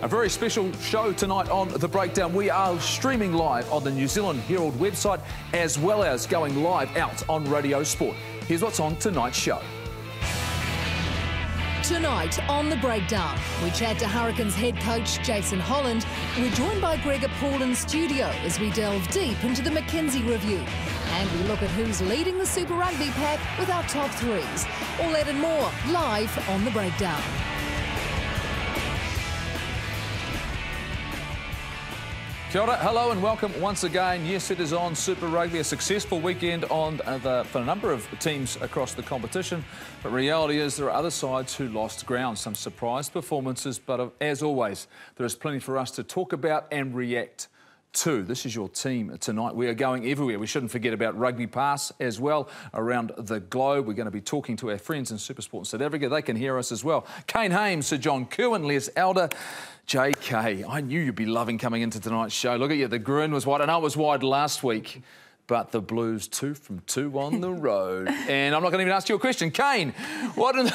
A very special show tonight on The Breakdown. We are streaming live on the New Zealand Herald website as well as going live out on Radio Sport. Here's what's on tonight's show. Tonight on The Breakdown, we chat to Hurricanes head coach Jason Holland. We're joined by Gregor Paul in studio as we delve deep into the McKinsey review. And we look at who's leading the Super Rugby pack with our top threes. All that and more, live on The Breakdown. Kia ora, hello and welcome once again. Yes, it is on Super Rugby, a successful weekend for a number of teams across the competition. But reality is there are other sides who lost ground, some surprise performances, but as always, there is plenty for us to talk about and react to. This is your team tonight. We are going everywhere. We shouldn't forget about Rugby Pass as well around the globe. We're going to be talking to our friends in Supersport in South Africa. They can hear us as well. Kane Hames, Sir John Kerwin, Les Elder, JK. I knew you'd be loving coming into tonight's show. Look at you, the grin was wide. I know it was wide last week, but the Blues 2 from 2 on the road. And I'm not going to even ask you a question. Kane, what in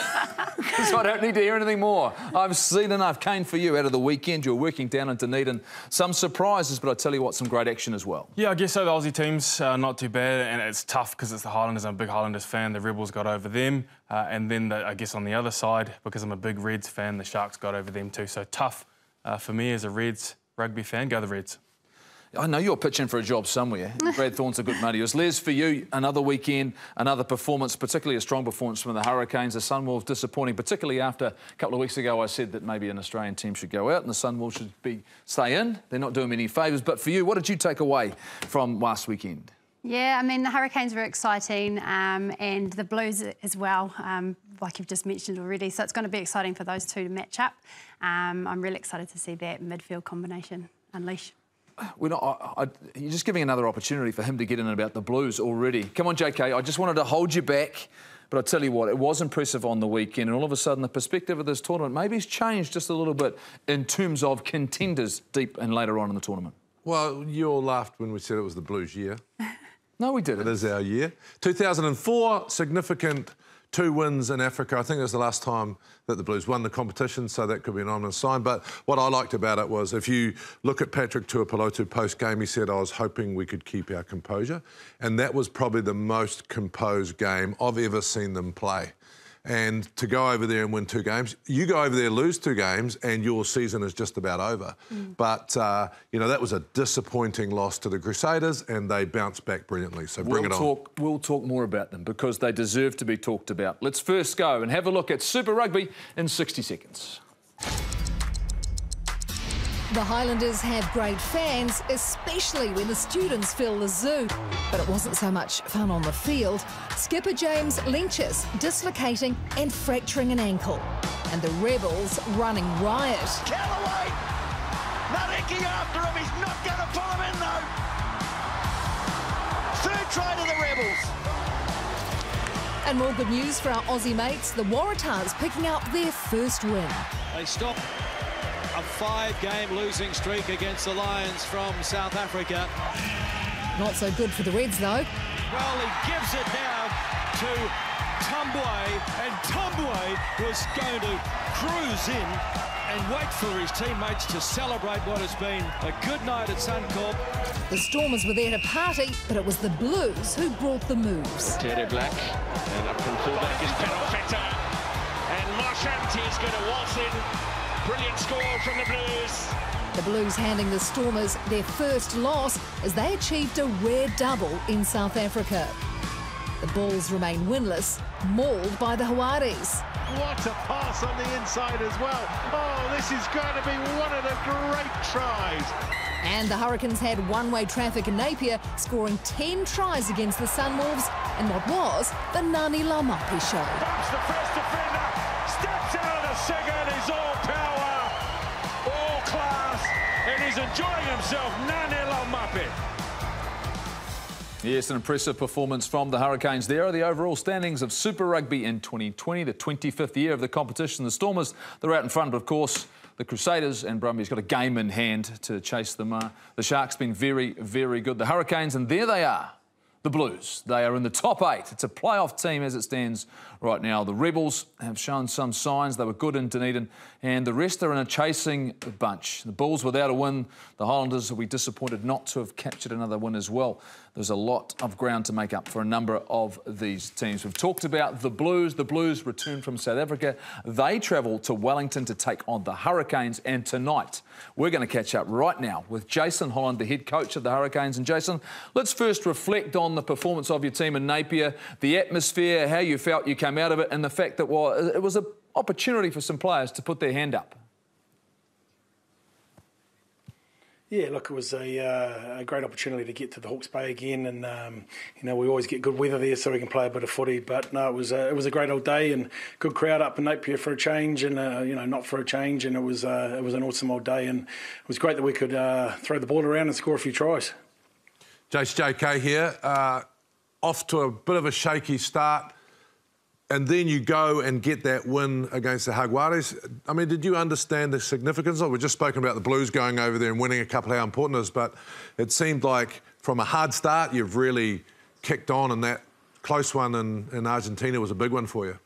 because I don't need to hear anything more. I've seen enough. Kane, for you, out of the weekend, you're working down in Dunedin. Some surprises, but I tell you what, some great action as well. Yeah, I guess so. The Aussie team's not too bad, and it's tough because it's the Highlanders. I'm a big Highlanders fan. The Rebels got over them. And then, I guess, on the other side, because I'm a big Reds fan, the Sharks got over them too. So tough for me as a Reds rugby fan. Go the Reds. I know you're pitching for a job somewhere. Brad Thorne's a good mate of yours. Les, for you, another weekend, another performance, particularly a strong performance from the Hurricanes. The Sunwolves disappointing, particularly after a couple of weeks ago I said that maybe an Australian team should go out and the Sunwolves should stay in. They're not doing me any favours. But for you, what did you take away from last weekend? Yeah, I mean, the Hurricanes were exciting and the Blues as well, like you've just mentioned already. So it's going to be exciting for those two to match up. I'm really excited to see that midfield combination unleash. You're just giving another opportunity for him to get in about the Blues already. Come on, JK, I just wanted to hold you back, but I tell you what, it was impressive on the weekend, and all of a sudden the perspective of this tournament maybe has changed just a little bit in terms of contenders deep and later on in the tournament. Well, you all laughed when we said it was the Blues' year. No, we didn't. It is our year. 2004, significant 2 wins in Africa. I think it was the last time that the Blues won the competition, so that could be an ominous sign. But what I liked about it was, if you look at Patrick Tuipulotu post-game, he said, I was hoping we could keep our composure. And that was probably the most composed game I've ever seen them play. And to go over there and win 2 games, you go over there, lose 2 games, and your season is just about over. But, you know, that was a disappointing loss to the Crusaders, and they bounced back brilliantly. So bring it on. We'll talk more about them because they deserve to be talked about. Let's first go and have a look at Super Rugby in 60 seconds. The Highlanders have great fans, especially when the students fill the zoo. But it wasn't so much fun on the field. Skipper James LENTJES dislocating and fracturing an ankle. And the Rebels running riot. Callaway! Nareki after him, he's not going to pull him in though. 3rd try to the Rebels. And more good news for our Aussie mates, the Waratahs picking up their first win. They stop a 5-game losing streak against the Lions from South Africa. Not so good for the Reds, though. Well, he gives it now to Tumbwe, and Tumbwe was going to cruise in and wait for his teammates to celebrate what has been a good night at Suncorp. The Stormers were there to party, but it was the Blues who brought the moves. Tere Black, and up from fullback is Perofeta, and Marchant is going to waltz in. Brilliant score from the Blues. The Blues handing the Stormers their first loss as they achieved a rare double in South Africa. The Bulls remain winless, mauled by the Hawaris. What a pass on the inside as well. Oh, this is going to be one of the great tries. And the Hurricanes had one-way traffic in Napier, scoring 10 tries against the Sunwolves in what was the Ngani Laumape show. Bumps the first defender, steps out of the second, he's all power, all class, and he's enjoying himself, Ngani Laumape. Yes, an impressive performance from the Hurricanes. There are the overall standings of Super Rugby in 2020, the 25th year of the competition. The Stormers, they're out in front, but of course, the Crusaders and Brumbies got a game in hand to chase them. The Sharks been very, very good. The Hurricanes, and there they are, the Blues. They are in the top 8. It's a playoff team as it stands right now. The Rebels have shown some signs. They were good in Dunedin, and the rest are in a chasing bunch. The Bulls without a win. The Highlanders will be disappointed not to have captured another win as well. There's a lot of ground to make up for a number of these teams. We've talked about the Blues. The Blues return from South Africa. They travel to Wellington to take on the Hurricanes, and tonight we're going to catch up right now with Jason Holland, the head coach of the Hurricanes. And Jason, let's first reflect on the performance of your team in Napier, the atmosphere, how you felt you came out of it, and the fact that, well, it was an opportunity for some players to put their hand up. Yeah, look, it was a great opportunity to get to the Hawke's Bay again, and you know, we always get good weather there, so we can play a bit of footy. But no, it was a great old day and good crowd up in Napier for a change, and you know, not for a change, and it was an awesome old day, and it was great that we could throw the ball around and score a few tries. Jace JK here, off to a bit of a shaky start. And then you go and get that win against the Jaguares. I mean, did you understand the significance of it? We've just spoken about the Blues going over there and winning a couple, how important it is, but it seemed like from a hard start, you've really kicked on, and that close one in Argentina was a big one for you.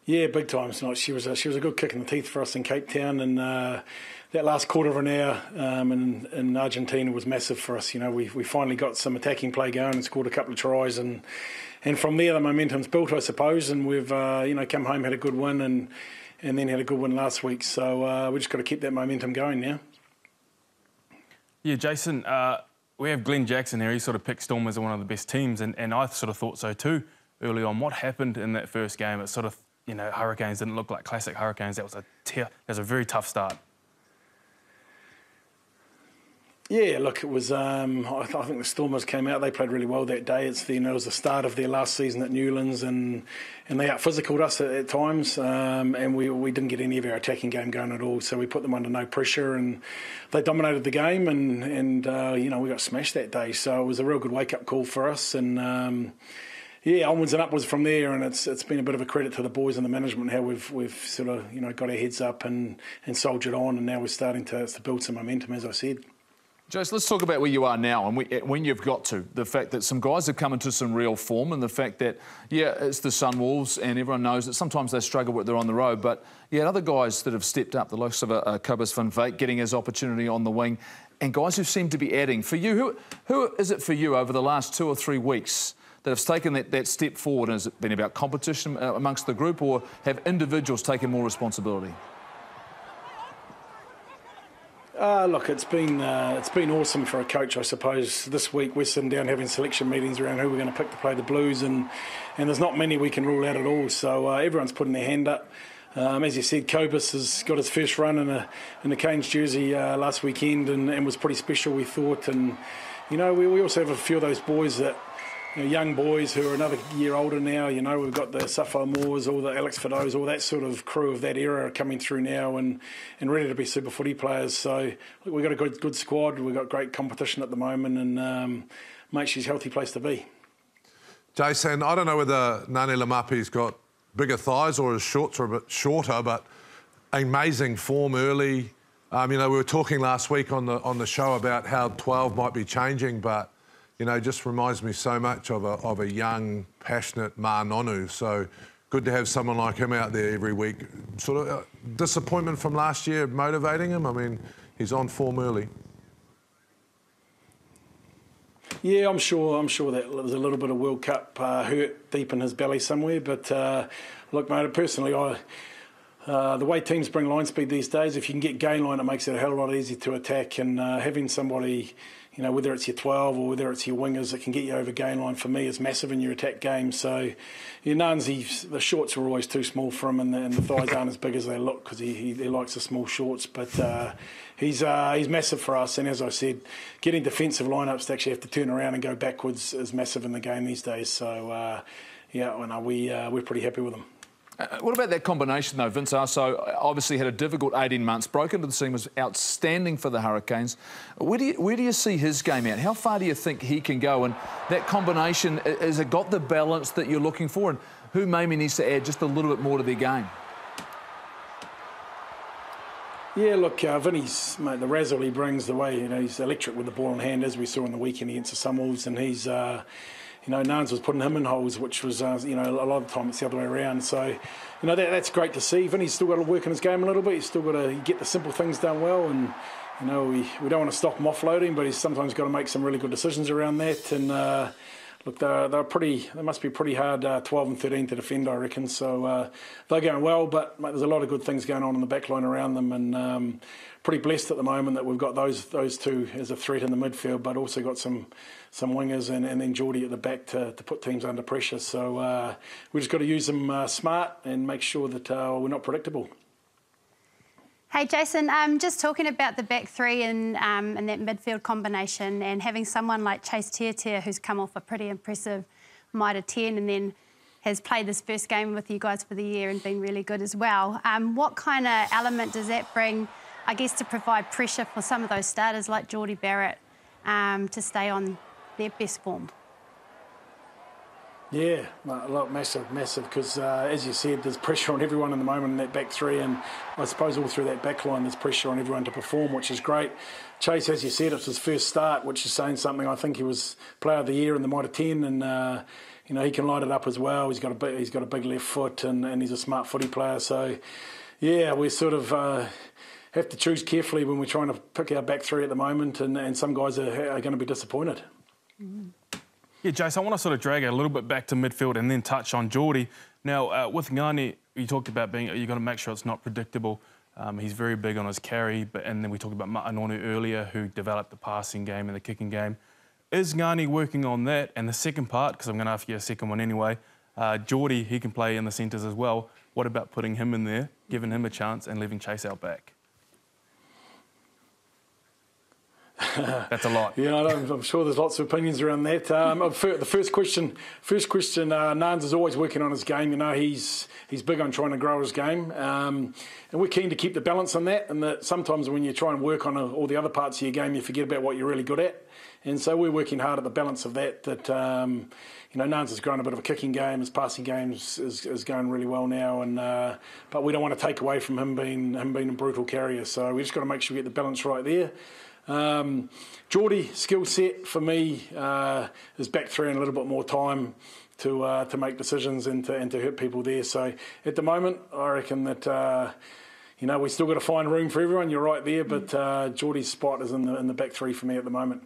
Yeah, big time tonight. She was a good kick in the teeth for us in Cape Town, and that last quarter of an hour in Argentina was massive for us. You know, we finally got some attacking play going and scored a couple of tries, and from there the momentum's built, I suppose. And we've you know, come home, had a good win, and then had a good win last week. So we just got to keep that momentum going now. Yeah, Jason, we have Glenn Jackson here. He sort of picked Storm as one of the best teams, and I sort of thought so too early on. What happened in that first game? It sort of, you know, Hurricanes didn't look like classic Hurricanes. That was a very tough start. Yeah, look, it was. I think the Stormers came out. They played really well that day. It was the start of their last season at Newlands, and they out-physicaled us at times, and we didn't get any of our attacking game going at all. So we put them under no pressure, and they dominated the game, and you know, we got smashed that day. So it was a real good wake-up call for us, and. Yeah, onwards and upwards from there, and it's been a bit of a credit to the boys and the management how we've sort of, you know, got our heads up and soldiered on, and now we're starting to build some momentum, as I said. Jace, let's talk about where you are now and when you've got to. The fact that some guys have come into some real form, and the fact that, yeah, it's the Sunwolves, and everyone knows that sometimes they struggle when they're on the road, but yeah, other guys that have stepped up, the likes of Cobus van Wyk getting his opportunity on the wing, and guys who seem to be adding. For you, who is it for you over the last 2 or 3 weeks that have taken that step forward? Has it been about competition amongst the group, or have individuals taken more responsibility? Look, it's been awesome for a coach, I suppose. This week we're sitting down having selection meetings around who we're going to pick to play the Blues, and there's not many we can rule out at all. So everyone's putting their hand up. As you said, Cobus has got his first run in a Canes jersey last weekend, and was pretty special, we thought. And you know, we also have a few of those boys that, you know, young boys who are another year older now. You know, we've got the Safo Moores, all the Alex Fidows, all that sort of crew of that era are coming through now and ready to be super footy players. So look, we've got a good squad. We've got great competition at the moment, and mate, she's a healthy place to be. Jason, I don't know whether Ngane Lamapi's got bigger thighs or his shorts are a bit shorter, but amazing form early. You know, we were talking last week on the show about how 12 might be changing, but you know, just reminds me so much of a young, passionate Ma Nonu. So good to have someone like him out there every week. Sort of disappointment from last year motivating him. I mean, he's on form early. Yeah, I'm sure that there was a little bit of World Cup hurt deep in his belly somewhere. But look, mate, personally, the way teams bring line speed these days, if you can get gain line, it makes it a hell of a lot easier to attack. And having somebody, you know, whether it's your 12 or whether it's your wingers that can get you over gain line, for me, is massive in your attack game. So, you know, the shorts are always too small for him, and the thighs aren't as big as they look because he likes the small shorts. But he's massive for us. And as I said, getting defensive lineups to actually have to turn around and go backwards is massive in the game these days. So, yeah, we're pretty happy with him. What about that combination, though? Vince Arso obviously had a difficult 18 months, broke into the scene, was outstanding for the Hurricanes. Where do you see his game at? How far do you think he can go? And that combination, has it got the balance that you're looking for? And who maybe needs to add just a little bit more to their game? Yeah, look, Vinny's, mate, the razzle he brings, the way, he's electric with the ball in hand, as we saw on the weekend against the Sunwolves, and he's, Nans was putting him in holes, which was, a lot of the time it's the other way around. So, that's great to see. Vinny's still got to work on his game a little bit. He's still got to get the simple things done well, and, we don't want to stop him offloading, but he's sometimes got to make some really good decisions around that. And, look, they must be pretty hard 12 and 13 to defend, I reckon. So they're going well, but mate, there's a lot of good things going on in the back line around them, and pretty blessed at the moment that we've got those two as a threat in the midfield, but also got some wingers and then Geordie at the back to put teams under pressure. So we just got to use them smart and make sure that we're not predictable. Hey, Jason, just talking about the back three and that midfield combination, and having someone like Chase Tiatia, who's come off a pretty impressive Mitre 10 and then has played this first game with you guys for the year and been really good as well. What kind of element does that bring, I guess, to provide pressure for some of those starters like Geordie Barrett to stay on their best form? Yeah, massive, because as you said, there's pressure on everyone in the moment in that back three, and I suppose all through that back line there's pressure on everyone to perform, which is great. Chase, as you said, it's his first start, which is saying something. I think he was Player of the Year in the Mitre 10, and he can light it up as well. He's got a big left foot, and he's a smart footy player. So, yeah, we sort of have to choose carefully when we're trying to pick our back three at the moment, and some guys are going to be disappointed. Mm. Yeah, Jace, I want to sort of drag it a little bit back to midfield and then touch on Geordie. Now, with Ngani, you talked about you've got to make sure it's not predictable. He's very big on his carry, and then we talked about Ma'anonu earlier, who developed the passing game and the kicking game. Is Ngani working on that? And the second part, because I'm going to ask you a second one anyway, Geordie, he can play in the centres as well. What about putting him in there, giving him a chance and leaving Chase out back? That's a lot. Yeah, I'm sure there's lots of opinions around that. The first question, Nans is always working on his game. He's big on trying to grow his game, and we're keen to keep the balance on that. And that sometimes when you try and work on all the other parts of your game, you forget about what you're really good at. And so we're working hard at the balance of that. Nans has grown a bit of a kicking game. His passing game is going really well now, and but we don't want to take away from him being a brutal carrier. So we just got to make sure we get the balance right there. Geordie skill set for me is back three and a little bit more time to make decisions and to hurt people there. So at the moment, I reckon that we still got to find room for everyone. You're right there, but Geordie's spot is in the back three for me at the moment.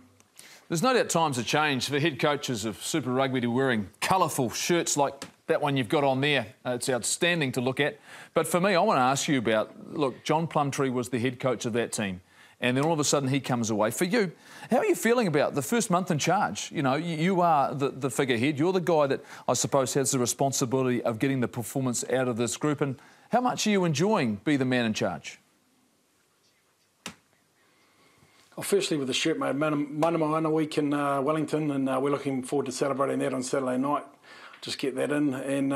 There's no doubt times have changed for head coaches of Super Rugby to be wearing colourful shirts like that one you've got on there. It's outstanding to look at. But for me, I want to ask you about, look, John Plumtree was the head coach of that team. And then all of a sudden he comes away. For you, how are you feeling about the first month in charge? You are the figurehead. You're the guy that I suppose has the responsibility of getting the performance out of this group. And how much are you enjoying being the man in charge? Well, firstly with the shirt, mate, Manamaana week in Wellington, and we're looking forward to celebrating that on Saturday night. Just get that in. And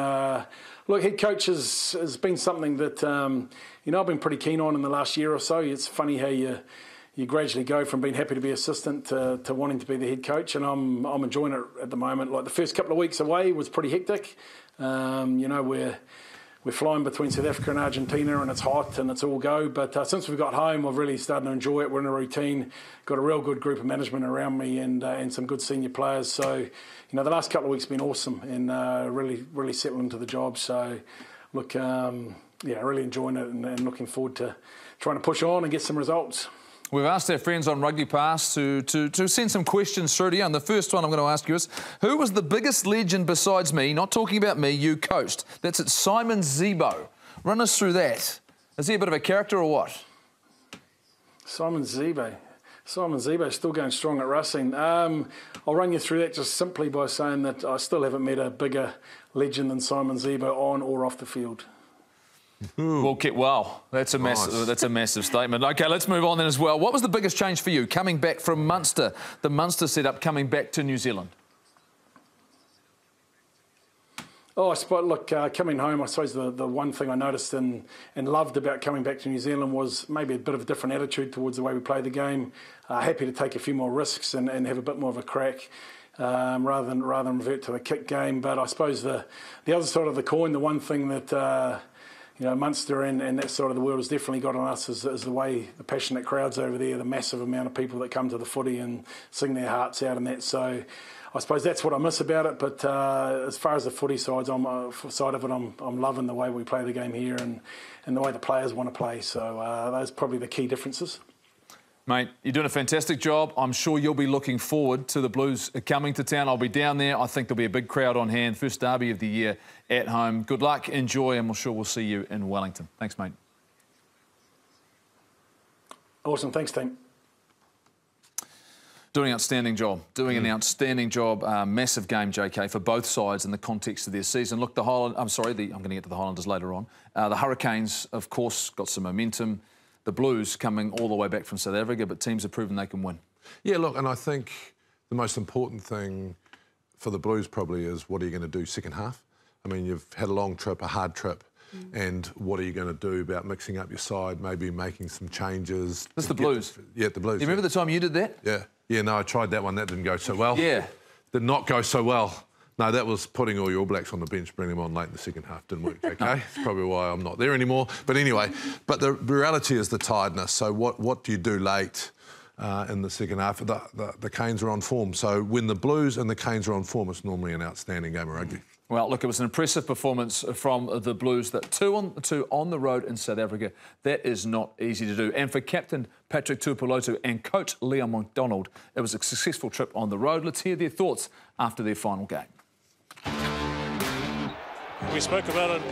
look, head coach has been something that I've been pretty keen on in the last year or so. It's funny how you gradually go from being happy to be assistant to wanting to be the head coach, and I'm enjoying it at the moment. Like the first couple of weeks away was pretty hectic. We're flying between South Africa and Argentina, and it's hot and it's all go. But since we've got home, I've really started to enjoy it. We're in a routine, got a real good group of management around me, and some good senior players. So, the last couple of weeks have been awesome, and really settled into the job. So, look, really enjoying it, and looking forward to trying to push on and get some results. We've asked our friends on Rugby Pass to send some questions through to you. And the first one I'm going to ask you is, who was the biggest legend besides me, not talking about me, you coached? That's at Simon Zebo. Run us through that. Is he a bit of a character or what? Simon Zebo still going strong at Racing. I'll run you through that just simply by saying that I still haven't met a bigger legend than Simon Zebo on or off the field. Well, wow, that's a massive statement. OK, let's move on then as well. What was the biggest change for you coming back from Munster, the Munster setup, coming back to New Zealand? Coming home, I suppose the one thing I noticed and loved about coming back to New Zealand was maybe a bit of a different attitude towards the way we play the game. Happy to take a few more risks and have a bit more of a crack. Rather than revert to the kick game. But I suppose the other side of the coin, the one thing that you know, Munster and that side of the world has definitely got on us is the way the passionate crowds over there, the massive amount of people that come to the footy and sing their hearts out and that. So I suppose that's what I miss about it. But as far as the footy side of it, I'm loving the way we play the game here and the way the players want to play. So those are probably the key differences. Mate, you're doing a fantastic job. I'm sure you'll be looking forward to the Blues coming to town. I'll be down there. I think there'll be a big crowd on hand. First derby of the year at home. Good luck, enjoy, and we're sure we'll see you in Wellington. Thanks, mate. Awesome. Thanks, team. Doing an outstanding job. Doing an outstanding job. Massive game, JK, for both sides in the context of their season. Look, I'm going to get to the Highlanders later on. The Hurricanes, of course, got some momentum. The Blues coming all the way back from South Africa, but teams have proven they can win. Yeah, look, and I think the most important thing for the Blues probably is what are you going to do second half? I mean, you've had a long trip, a hard trip, and what are you going to do about mixing up your side, maybe making some changes? This is the Blues. The Blues. You remember the time you did that? Yeah. Yeah, no, I tried that one. That didn't go so well. Yeah. Did not go so well. No, that was putting all your All Blacks on the bench, bringing them on late in the second half. Didn't work, okay? It's probably why I'm not there anymore. But anyway, but the reality is the tiredness. So what do you do late in the second half? The Canes are on form. So when the Blues and the Canes are on form, it's normally an outstanding game of rugby. Well, look, it was an impressive performance from the Blues. That 2-on-2 on the road in South Africa, that is not easy to do. And for Captain Patrick Tuipulotu and Coach Leon McDonald, it was a successful trip on the road. Let's hear their thoughts after their final game. We spoke about it.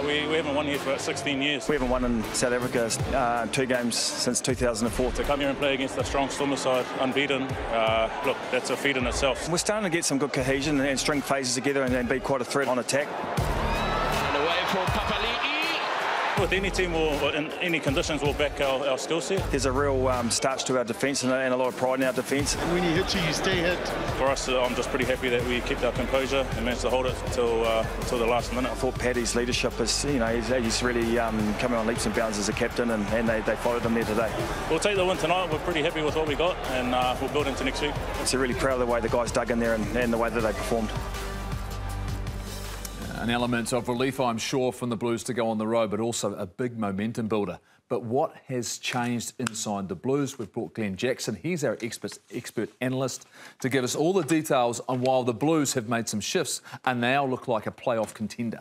We haven't won here for about 16 years. We haven't won in South Africa 2 games since 2004. To come here and play against a strong Stormer side, unbeaten, look, that's a feat in itself. We're starting to get some good cohesion and string phases together and be quite a threat on attack. And away from Papali'i. With any team or in any conditions, we'll back our skill set. There's a real starch to our defence and a lot of pride in our defence. And when you hit you stay hit. For us, I'm just pretty happy that we kept our composure and managed to hold it until the last minute. I thought Paddy's leadership is, you know, he's really coming on leaps and bounds as a captain, and they followed him there today. We'll take the win tonight. We're pretty happy with what we got, and we'll build into next week. So really proud of the way the guys dug in there and the way that they performed. An element of relief, I'm sure, from the Blues to go on the road, but also a big momentum builder. But what has changed inside the Blues? We've brought Glenn Jackson. He's our expert analyst to give us all the details on why the Blues have made some shifts and now look like a playoff contender.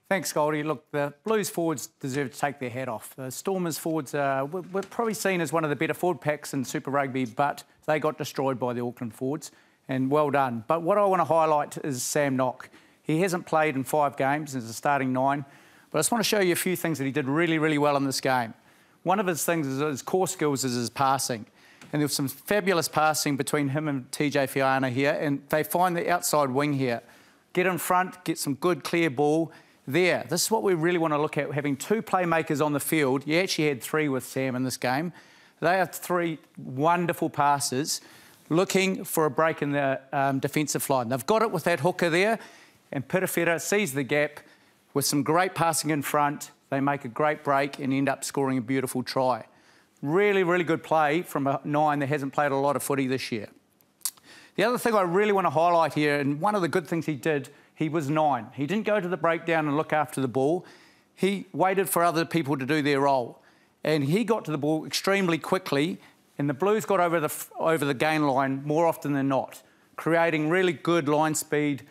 Thanks, Goldie. Look, the Blues forwards deserve to take their hat off. The Stormers forwards were probably seen as one of the better forward packs in Super Rugby, but they got destroyed by the Auckland forwards, and well done. But what I want to highlight is Sam Nock. He hasn't played in 5 games as a starting 9, but I just want to show you a few things that he did really, really well in this game. One of his things is his core skills is his passing. And there was some fabulous passing between him and TJ Fiana here, and they find the outside wing here. Get in front, get some good clear ball. There, this is what we really want to look at, having 2 playmakers on the field. You actually had 3 with Sam in this game. They are 3 wonderful passes looking for a break in the defensive line. They've got it with that hooker there, and Pitafera sees the gap with some great passing in front. They make a great break and end up scoring a beautiful try. Really, really good play from a 9 that hasn't played a lot of footy this year. The other thing I really want to highlight here, and one of the good things he did, he was 9. He didn't go to the breakdown and look after the ball. He waited for other people to do their role. And he got to the ball extremely quickly, and the Blues got over the gain line more often than not, creating really good line speed,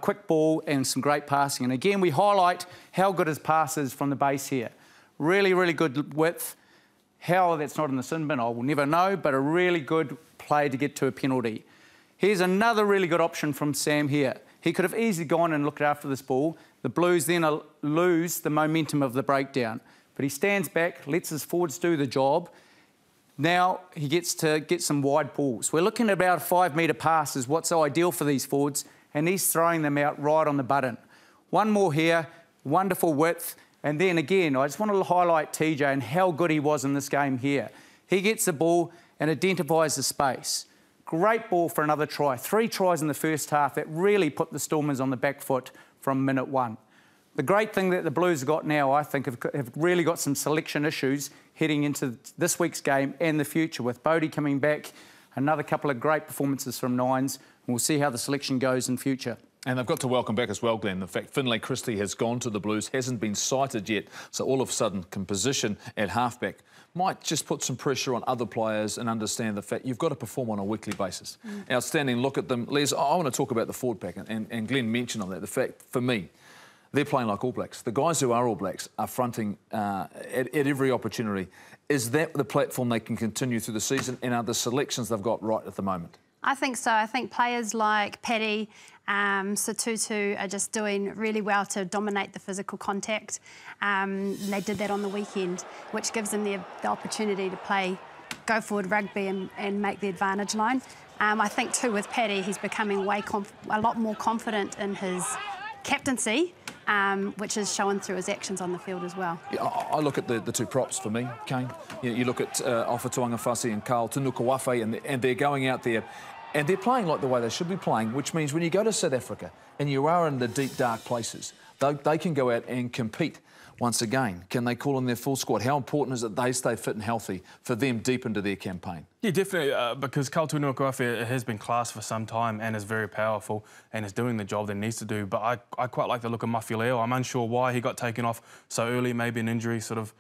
quick ball and some great passing. And again, we highlight how good his pass is from the base here. Really, really good width. How that's not in the sin bin, I will never know, but a really good play to get to a penalty. Here's another really good option from Sam here. He could have easily gone and looked after this ball. The Blues then lose the momentum of the breakdown. But he stands back, lets his forwards do the job. Now he gets to get some wide balls. We're looking at about a 5-metre pass is what's ideal for these forwards, and he's throwing them out right on the button. One more here, wonderful width. And then again, I just want to highlight TJ and how good he was in this game here. He gets the ball and identifies the space. Great ball for another try. 3 tries in the first half that really put the Stormers on the back foot from minute 1. The great thing that the Blues have got now, I think, have really got some selection issues heading into this week's game and the future, with Bodie coming back, another couple of great performances from 9s, and we'll see how the selection goes in future. And they've got to welcome back as well, Glenn. The fact Finlay Christie has gone to the Blues, hasn't been cited yet, so all of a sudden can position at halfback. Might just put some pressure on other players and understand the fact you've got to perform on a weekly basis. Outstanding look at them. Les, I want to talk about the forward pack, and Glenn mentioned on that, the fact, for me, they're playing like All Blacks. The guys who are All Blacks are fronting at every opportunity. Is that the platform they can continue through the season, and are the selections they've got right at the moment? I think so. I think players like Paddy, Tutu are just doing really well to dominate the physical contact. They did that on the weekend, which gives them the opportunity to play go forward rugby and make the advantage line. I think too with Paddy, he's becoming a lot more confident in his captaincy, which is shown through his actions on the field as well. Yeah, I look at the two props for me, Kane. You look at Ofa Tuangafasi and Carl Tunukuafe, and they're going out there and they're playing like the way they should be playing, which means when you go to South Africa and you are in the deep, dark places, they can go out and compete once again. Can they call on their full squad? How important is it they stay fit and healthy for them deep into their campaign? Yeah, definitely, because Carl Tunukuafe has been class for some time and is very powerful and is doing the job that he needs to do. But I quite like the look of Mafileo. I'm unsure why he got taken off so early, maybe an injury sort of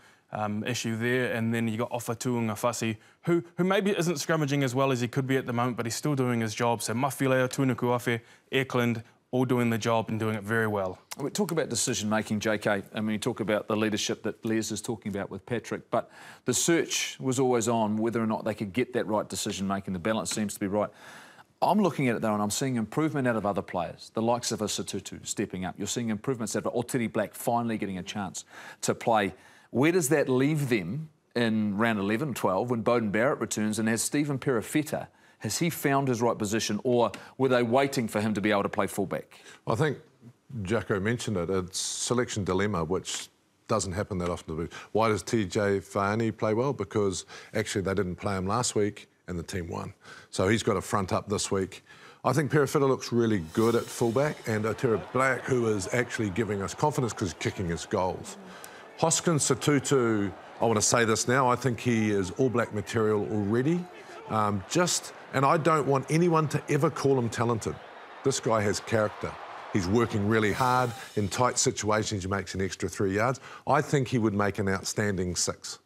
issue there. And then you got Ofa Tuangafasi, who maybe isn't scrummaging as well as he could be at the moment, but he's still doing his job. So Mafileo, Tunukuafe, Ekland, all doing the job and doing it very well. We talk about decision-making, JK, and we talk about the leadership that Les is talking about with Patrick, but the search was always on whether or not they could get that right decision-making. The balance seems to be right. I'm looking at it, though, and I'm seeing improvement out of other players, the likes of a Tutu stepping up. You're seeing improvements out of Otiri Black finally getting a chance to play. Where does that leave them in round 11, 12, when Beauden Barrett returns, and has Stephen Perifeta, has he found his right position, or were they waiting for him to be able to play fullback? I think Jacko mentioned it. It's selection dilemma, which doesn't happen that often. Why does TJ Faiani play well? Because actually they didn't play him last week and the team won. So he's got a front up this week. I think Perifeta looks really good at fullback, and Otiri Black, who is actually giving us confidence because he's kicking his goals. Hoskins Tutu, I want to say this now, I think he is All Black material already. And I don't want anyone to ever call him talented. This guy has character. He's working really hard. In tight situations, he makes an extra 3 yards. I think he would make an outstanding 6,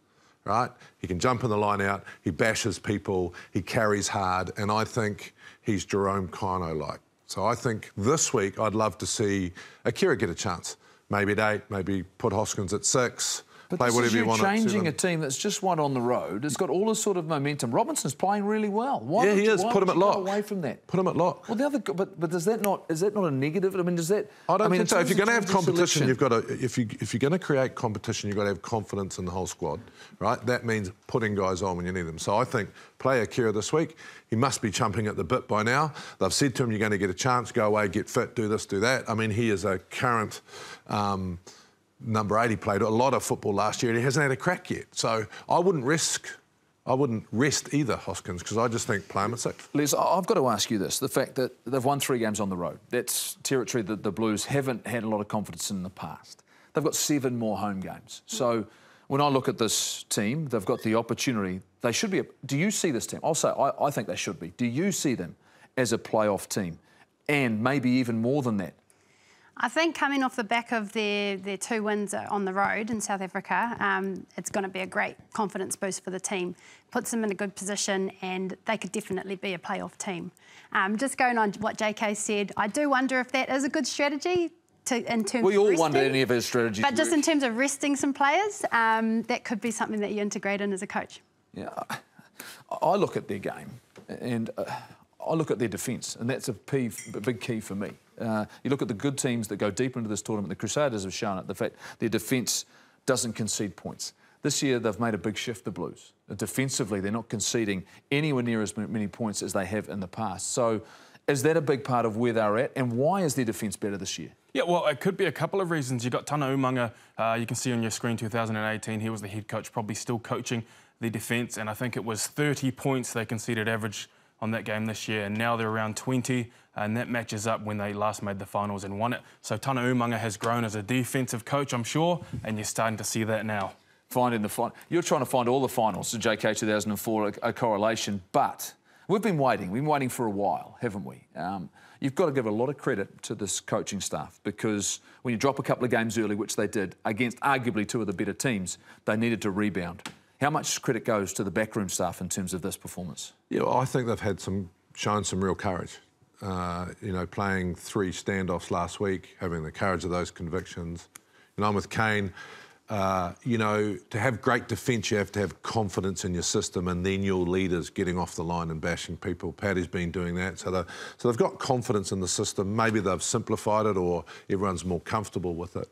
right? He can jump in the line out, he bashes people, he carries hard, and I think he's Jerome Kino-like. So I think this week I'd love to see Akira get a chance. Maybe at 8, maybe put Hoskins at 6. But play whatever you want. Changing a team that's just won on the road. It's got all this sort of momentum. Robinson's playing really well. Why he is. Put him at lock. Go away from that. Put him at lock. Well, the other, but is that not a negative? I mean, does that? I don't think so. If you're going to have competition, you've got to. If you're going to create competition, you've got to have confidence in the whole squad, right? That means putting guys on when you need them. So I think play Akira this week. He must be chomping at the bit by now. They've said to him, "You're going to get a chance. Go away, get fit, do this, do that." I mean, he is a current. Number 8, he played a lot of football last year and he hasn't had a crack yet. So I wouldn't rest either, Hoskins, because I just think play him at 6. Les, I've got to ask you this. The fact that they've won 3 games on the road, that's territory that the Blues haven't had a lot of confidence in the past. They've got 7 more home games. So when I look at this team, they've got the opportunity. They should be. Do you see this team? I'll say I think they should be. Do you see them as a playoff team? And maybe even more than that? I think coming off the back of their 2 wins on the road in South Africa, it's going to be a great confidence boost for the team. Puts them in a good position and they could definitely be a playoff team. Just going on what JK said, I do wonder if that is a good strategy in terms we of all wonder any of his strategies. But just in terms of resting some players, that could be something that you integrate in as a coach. Yeah, I look at their game and I look at their defence, and that's a big key for me. You look at the good teams that go deep into this tournament. The Crusaders have shown it, the fact their defence doesn't concede points. This year, they've made a big shift, the Blues. Defensively, they're not conceding anywhere near as many points as they have in the past. So is that a big part of where they're at, and why is their defence better this year? Yeah, well, it could be a couple of reasons. You've got Tana Umaga, you can see on your screen 2018, he was the head coach, probably still coaching the defence, and I think it was 30 points they conceded average on that game this year, and now they're around 20, and that matches up when they last made the finals and won it. So Tana Umaga has grown as a defensive coach, I'm sure, and you're starting to see that now. You're trying to find all the finals to JK 2004 a correlation, but we've been waiting for a while, haven't we? you've got to give a lot of credit to this coaching staff, because when you drop a couple of games early, which they did, against arguably two of the better teams, they needed to rebound. How much credit goes to the backroom staff in terms of this performance? Yeah, well, I think they've had shown some real courage. You know, playing 3 standoffs last week, having the courage of those convictions. And I'm with Kane. You know, to have great defence, you have to have confidence in your system, and then your leaders getting off the line and bashing people. Paddy's been doing that. So they've got confidence in the system. Maybe they've simplified it, or everyone's more comfortable with it.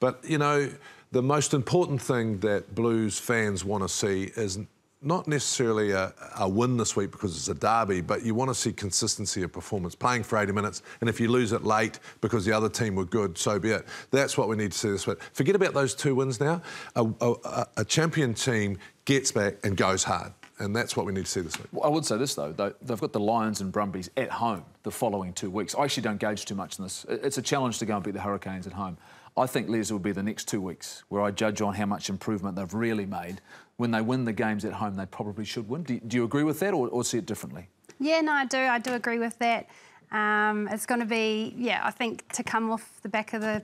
But, you know, the most important thing that Blues fans want to see is not necessarily a win this week because it's a derby, but you want to see consistency of performance, playing for 80 minutes, and if you lose it late because the other team were good, so be it. That's what we need to see this week. Forget about those 2 wins now. A champion team gets back and goes hard, and that's what we need to see this week. Well, I would say this, though. They've got the Lions and Brumbies at home the following 2 weeks. I actually don't gauge too much in this. It's a challenge to go and beat the Hurricanes at home. I think, Les, it will be the next 2 weeks where I judge on how much improvement they've really made. When they win the games at home, they probably should win. Do you agree with that, or see it differently? Yeah, no, I do. I do agree with that. It's going to be, yeah, I think to come off the back of the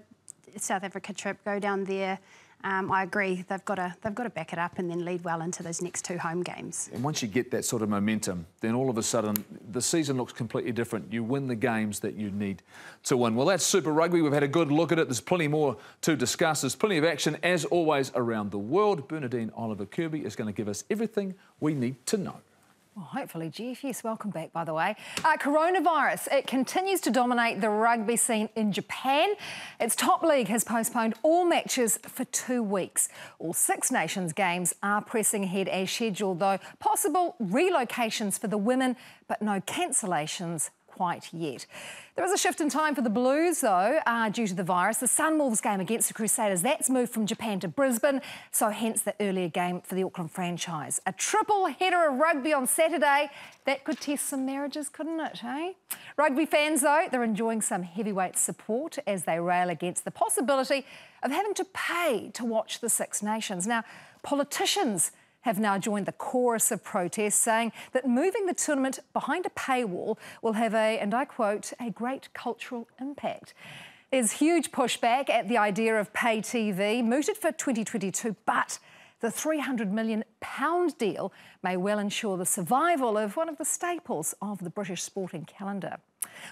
South Africa trip, go down there. I agree. They've got to back it up and then lead well into those next 2 home games. And once you get that sort of momentum, then all of a sudden the season looks completely different. You win the games that you need to win. Well, that's Super Rugby. We've had a good look at it. There's plenty more to discuss. There's plenty of action, as always, around the world. Bernadine Oliver Kirby is going to give us everything we need to know. Well, hopefully, Jeff. Yes, welcome back, by the way. Coronavirus, it continues to dominate the rugby scene in Japan. Its top league has postponed all matches for 2 weeks. All 6 Nations games are pressing ahead as scheduled, though possible relocations for the women, but no cancellations quite yet. There is a shift in time for the Blues, though, due to the virus. The Sunwolves game against the Crusaders, that's moved from Japan to Brisbane, so hence the earlier game for the Auckland franchise. A triple header of rugby on Saturday. That could test some marriages, couldn't it, eh? Rugby fans, though, they're enjoying some heavyweight support as they rail against the possibility of having to pay to watch the 6 Nations. Now, politicians have now joined the chorus of protests, saying that moving the tournament behind a paywall will have a, and I quote, a great cultural impact. There's huge pushback at the idea of pay TV, mooted for 2022, but the £300 million deal may well ensure the survival of one of the staples of the British sporting calendar.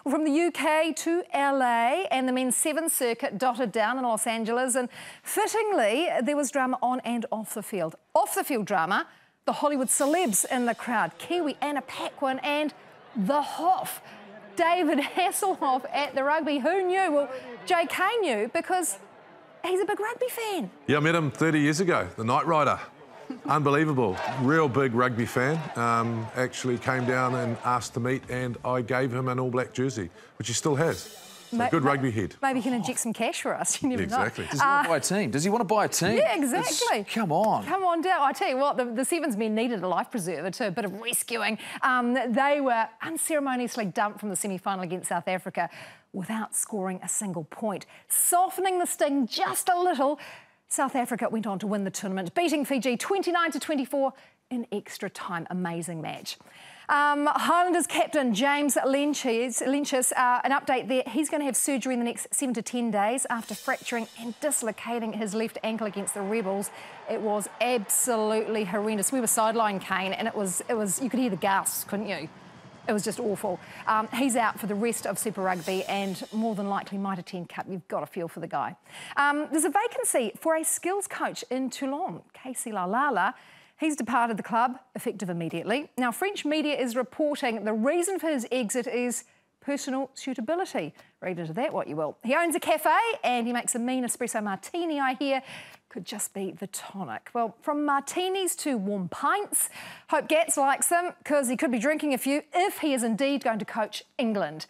Well, from the UK to LA, and the men's 7 circuit dotted down in Los Angeles, and fittingly, there was drama on and off the field. Off the field drama, the Hollywood celebs in the crowd, Kiwi Anna Paquin and the Hoff, David Hasselhoff at the rugby. Who knew? Well, JK knew because he's a big rugby fan. Yeah, I met him 30 years ago, the Knight Rider. Unbelievable. Real big rugby fan. Actually came down and asked to meet, and I gave him an All Black jersey, which he still has. So good rugby head. Maybe he can inject some cash for us. You never know. Does he want to buy a team? Does he want to buy a team? Yeah, exactly. Come on. Come on down. I tell you what, the Sevens men needed a life preserver too, a bit of rescuing. They were unceremoniously dumped from the semi-final against South Africa without scoring a single point. Softening the sting just a little, South Africa went on to win the tournament, beating Fiji 29-24 in extra time. Amazing match. Highlanders captain James LENTJES, an update there. He's going to have surgery in the next 7 to 10 days after fracturing and dislocating his left ankle against the Rebels. It was absolutely horrendous. We were sidelined, Kane, and it was you could hear the gasps, couldn't you? It was just awful. He's out for the rest of Super Rugby and more than likely might attend Cup. You've got to feel for the guy. There's a vacancy for a skills coach in Toulon, Casey LAULALA. He's departed the club, effective immediately. Now, French media is reporting the reason for his exit is personal suitability. Read into that what you will. He owns a cafe and he makes a mean espresso martini, I hear. Could just be the tonic. Well, from martinis to warm pints, Hope Gats likes them because he could be drinking a few if he is indeed going to coach England.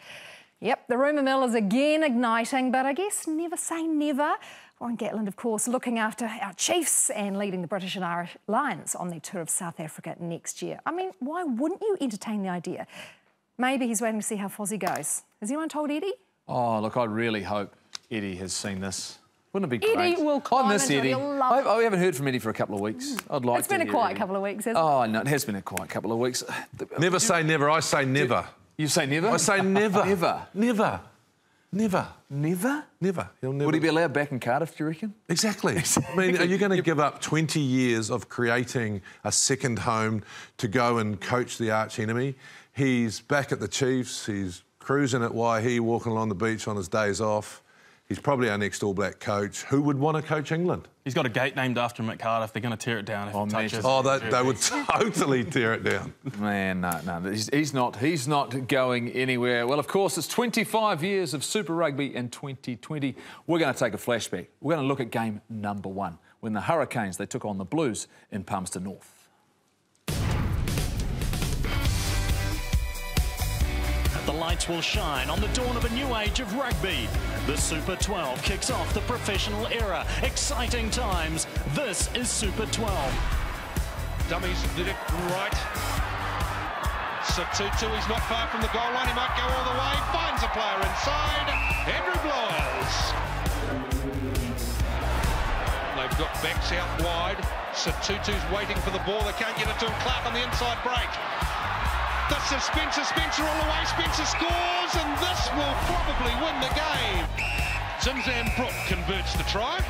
Yep, the rumour mill is again igniting, but I guess never say never. Warren Gatland, of course, looking after our Chiefs and leading the British and Irish Lions on their tour of South Africa next year. I mean, why wouldn't you entertain the idea? Maybe he's waiting to see how Fozzie goes. Has anyone told Eddie? Oh, look, I really hope Eddie has seen this. Wouldn't it be great? Eddie will climb. I miss Eddie. I haven't heard from Eddie for a couple of weeks. I'd like to. It's been a quiet couple of weeks, hasn't it? Oh, no, it has been a quiet couple of weeks. Never say never. I say never. You say never? I say never. Never? Never. Never. Never? Never. He'll never. Would he be allowed back in Cardiff, do you reckon? Exactly. I mean, are you going to give up 20 years of creating a second home to go and coach the arch enemy? He's back at the Chiefs. He's cruising at Waihi, walking along the beach on his days off. He's probably our next All Black coach. Who would want to coach England? He's got a gate named after him at Cardiff. They're going to tear it down if it touches. Oh, they would totally tear it down. Man, no, he's not going anywhere. Well, of course, it's 25 years of Super Rugby in 2020. We're going to take a flashback. We're going to look at game number 1, when the Hurricanes, they took on the Blues in Palmerston North. The lights will shine on the dawn of a new age of rugby. The Super 12 kicks off the professional era. Exciting times. This is Super 12. Dummies did it right. Satutu, he's not far from the goal line. He might go all the way. Finds a player inside. Andrew Bloyles. They've got backs out wide. Satutu's waiting for the ball. They can't get it to him. Clark on the inside break. This is Spencer all the way. Spencer scores, and this will probably win the game. Zinzan Brook converts the try.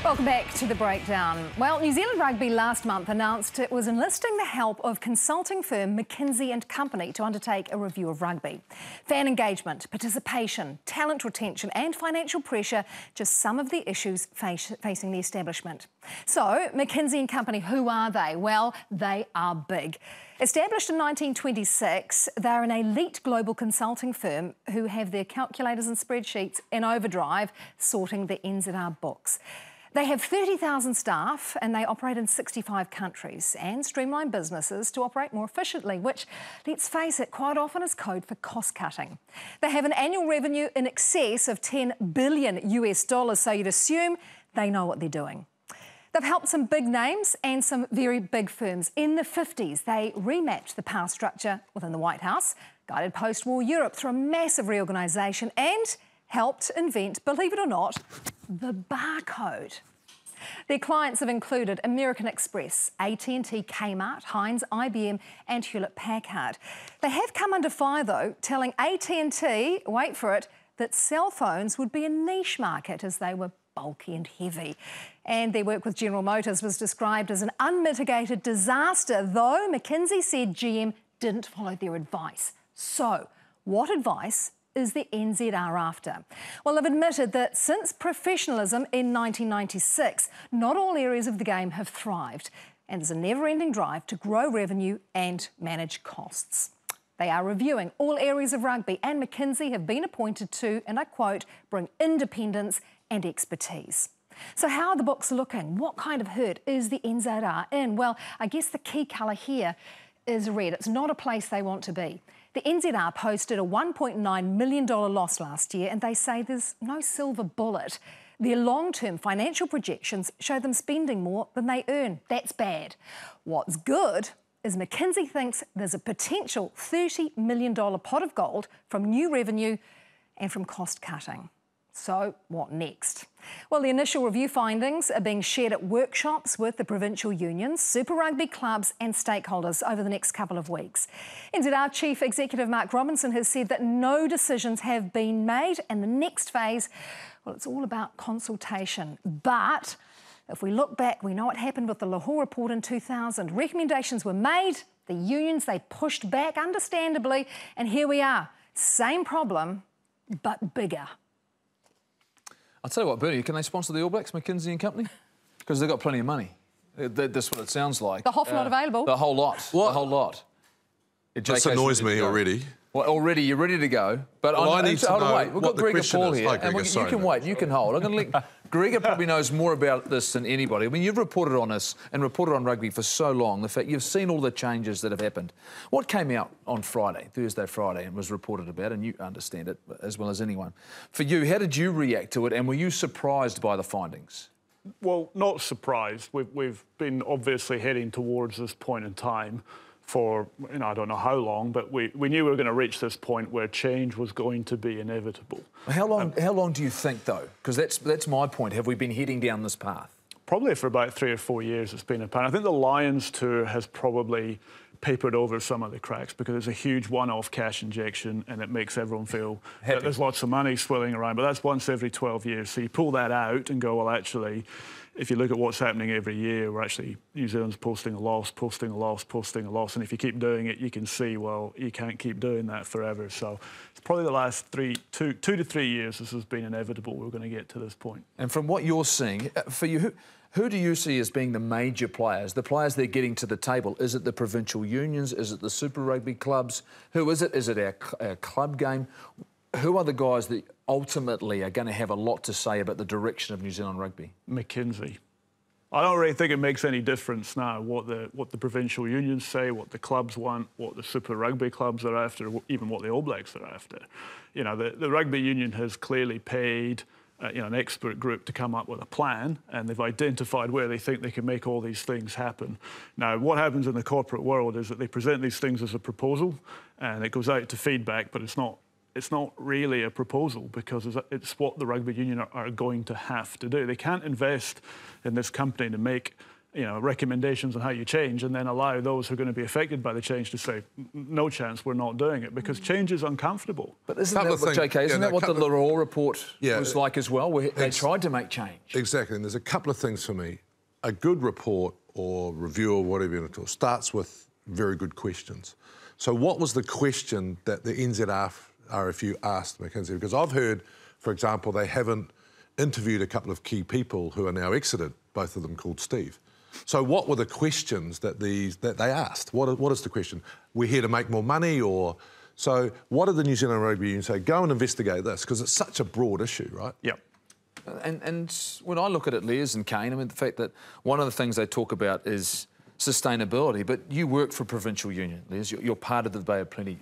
Welcome back to The Breakdown. Well, New Zealand Rugby last month announced it was enlisting the help of consulting firm McKinsey & Company to undertake a review of rugby. Fan engagement, participation, talent retention and financial pressure, just some of the issues facing the establishment. So, McKinsey & Company, who are they? Well, they are big. Established in 1926, they're an elite global consulting firm who have their calculators and spreadsheets in overdrive, sorting the NZR books. They have 30,000 staff and they operate in 65 countries and streamline businesses to operate more efficiently, which, let's face it, quite often is code for cost cutting. They have an annual revenue in excess of $10 billion US, so you'd assume they know what they're doing. They've helped some big names and some very big firms. In the 50s, they remapped the power structure within the White House, guided post-war Europe through a massive reorganisation and helped invent, believe it or not, the barcode. Their clients have included American Express, AT&T, Kmart, Heinz, IBM and Hewlett-Packard. They have come under fire, though, telling AT&T, wait for it, that cell phones would be a niche market as they were bulky and heavy. And their work with General Motors was described as an unmitigated disaster, though McKinsey said GM didn't follow their advice. So, what advice is the NZR after? Well, they've admitted that since professionalism in 1996, not all areas of the game have thrived, and there's a never-ending drive to grow revenue and manage costs. They are reviewing all areas of rugby, and McKinsey have been appointed to, and I quote, bring independence and expertise. So how are the books looking? What kind of hurt is the NZR in? Well, I guess the key colour here is red. It's not a place they want to be. The NZR posted a $1.9 million loss last year, and they say there's no silver bullet. Their long-term financial projections show them spending more than they earn. That's bad. What's good is McKinsey thinks there's a potential $30 million pot of gold from new revenue and from cost cutting. So what next? Well, the initial review findings are being shared at workshops with the provincial unions, Super Rugby clubs and stakeholders over the next couple of weeks. NZR Chief Executive Mark Robinson has said that no decisions have been made, and the next phase, well, it's all about consultation. But if we look back, we know what happened with the Lahore report in 2000. Recommendations were made, the unions, they pushed back, understandably, and here we are. Same problem, but bigger. I'll tell you what, Bernie, can they sponsor the All Blacks, McKinsey & Company? Because they've got plenty of money. That's what it sounds like. The Hoff not available. The whole lot. What? The whole lot. This annoys me already. Well, already you're ready to go. But well, I need to know wait. We've got Gregor Paul here. Hi, Gregor, you can wait. You can hold. I'm going to let Gregor probably knows more about this than anybody. I mean, you've reported on this and reported on rugby for so long. The fact you've seen all the changes that have happened. What came out on Thursday, Friday, and was reported about, and you understand it as well as anyone. For you, how did you react to it, and were you surprised by the findings? Well, not surprised. We've been obviously heading towards this point in time for, I don't know how long, but we knew we were going to reach this point where change was going to be inevitable. How long do you think, though? Because that's my point. Have we been heading down this path? probably for about 3 or 4 years it's been apparent. I think the Lions tour has probably papered over some of the cracks because it's a huge one-off cash injection and it makes everyone feel that there's lots of money swirling around, but that's once every 12 years. So you pull that out and go, well, actually, if you look at what's happening every year, we're actually, New Zealand's posting a loss, posting a loss, posting a loss, and if you keep doing it, you can see, well, you can't keep doing that forever. So it's probably the last 2 to 3 years this has been inevitable we're going to get to this point. And from what you're seeing, for you, who do you see as being the major players, the players they're getting to the table? Is it the provincial unions? Is it the Super Rugby clubs? Who is it? Is it our club game? Who are the guys that ultimately are going to have a lot to say about the direction of New Zealand rugby? McKenzie. I don't really think it makes any difference now what the provincial unions say, what the clubs want, what the Super Rugby clubs are after, even what the All Blacks are after. You know, the rugby union has clearly paid an expert group to come up with a plan, and they've identified where they think they can make all these things happen. Now, what happens in the corporate world is that they present these things as a proposal, and it goes out to feedback, but it's not really a proposal because it's what the rugby union are going to have to do. They can't invest in this company to make recommendations on how you change and then allow those who are going to be affected by the change to say, no chance, we're not doing it, because change is uncomfortable. But isn't that what, JK, isn't that what the Laurel report was like as well, where they tried to make change? Exactly, and there's a couple of things for me. A good report or review or whatever you want to call it starts with very good questions. So what was the question that the NZRFU asked McKenzie? Because I've heard, for example, they haven't interviewed a couple of key people who are now exited, both of them called Steve. So what were the questions that they asked? What is the question? We're here to make more money, or... So what did the New Zealand Rugby Union say? Go and investigate this, because it's such a broad issue, right? Yep. And when I look at it, Les and Kane, I mean, the fact that one of the things they talk about is sustainability, but you work for Provincial Union, Les. You're part of the Bay of Plenty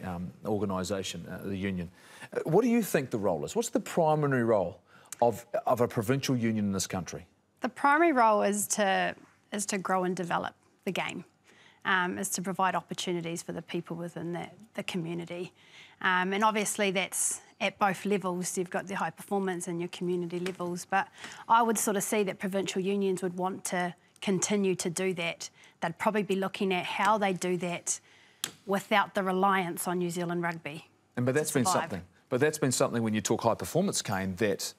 organisation, the union. What do you think the role is? What's the primary role of a provincial union in this country? The primary role is to grow and develop the game, is to provide opportunities for the people within the community. And obviously that's at both levels. You've got the high performance and your community levels, but I would sort of see that provincial unions would want to continue to do that. They'd probably be looking at how they do that without the reliance on New Zealand rugby. But that's been something. But that's been something when you talk high performance, Kane, that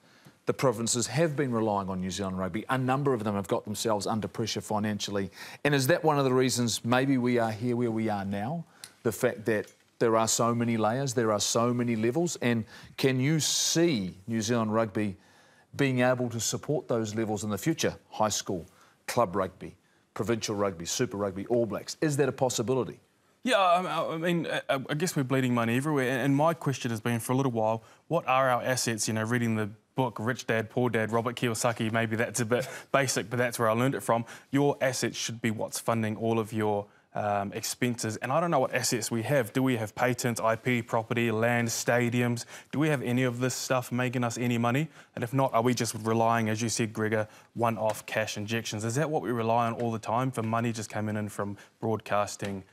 the provinces have been relying on New Zealand rugby. A number of them have got themselves under pressure financially. And is that one of the reasons maybe we are here where we are now? The fact that there are so many layers, there are so many levels, and can you see New Zealand rugby being able to support those levels in the future? High school, club rugby, provincial rugby, Super Rugby, All Blacks. Is that a possibility? Yeah, I mean, I guess we're bleeding money everywhere. And my question has been for a little while, what are our assets? You know, reading the book Rich Dad, Poor Dad, Robert Kiyosaki, maybe that's a bit basic, but that's where I learned it from. Your assets should be what's funding all of your expenses. And I don't know what assets we have. Do we have patents, IP, property, land, stadiums? Do we have any of this stuff making us any money? And if not, are we just relying, as you said, Gregor, one-off cash injections? Is that what we rely on all the time, for money just coming in from broadcasting,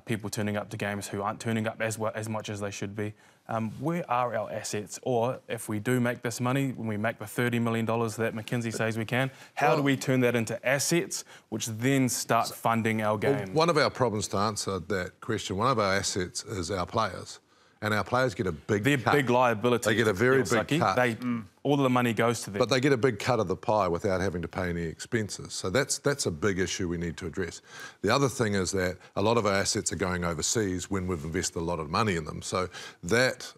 people turning up to games who aren't turning up as much as they should be? Where are our assets? Or if we do make this money, when we make the $30 million that McKenzie says we can, how do we turn that into assets, which then start funding our game? Well, one of our problems, to answer that question, one of our assets is our players. And our players get a big cut. They're big liability. They get a very big cut. All of the money goes to them. But they get a big cut of the pie without having to pay any expenses. So that's a big issue we need to address. The other thing is that a lot of our assets are going overseas when we've invested a lot of money in them. So that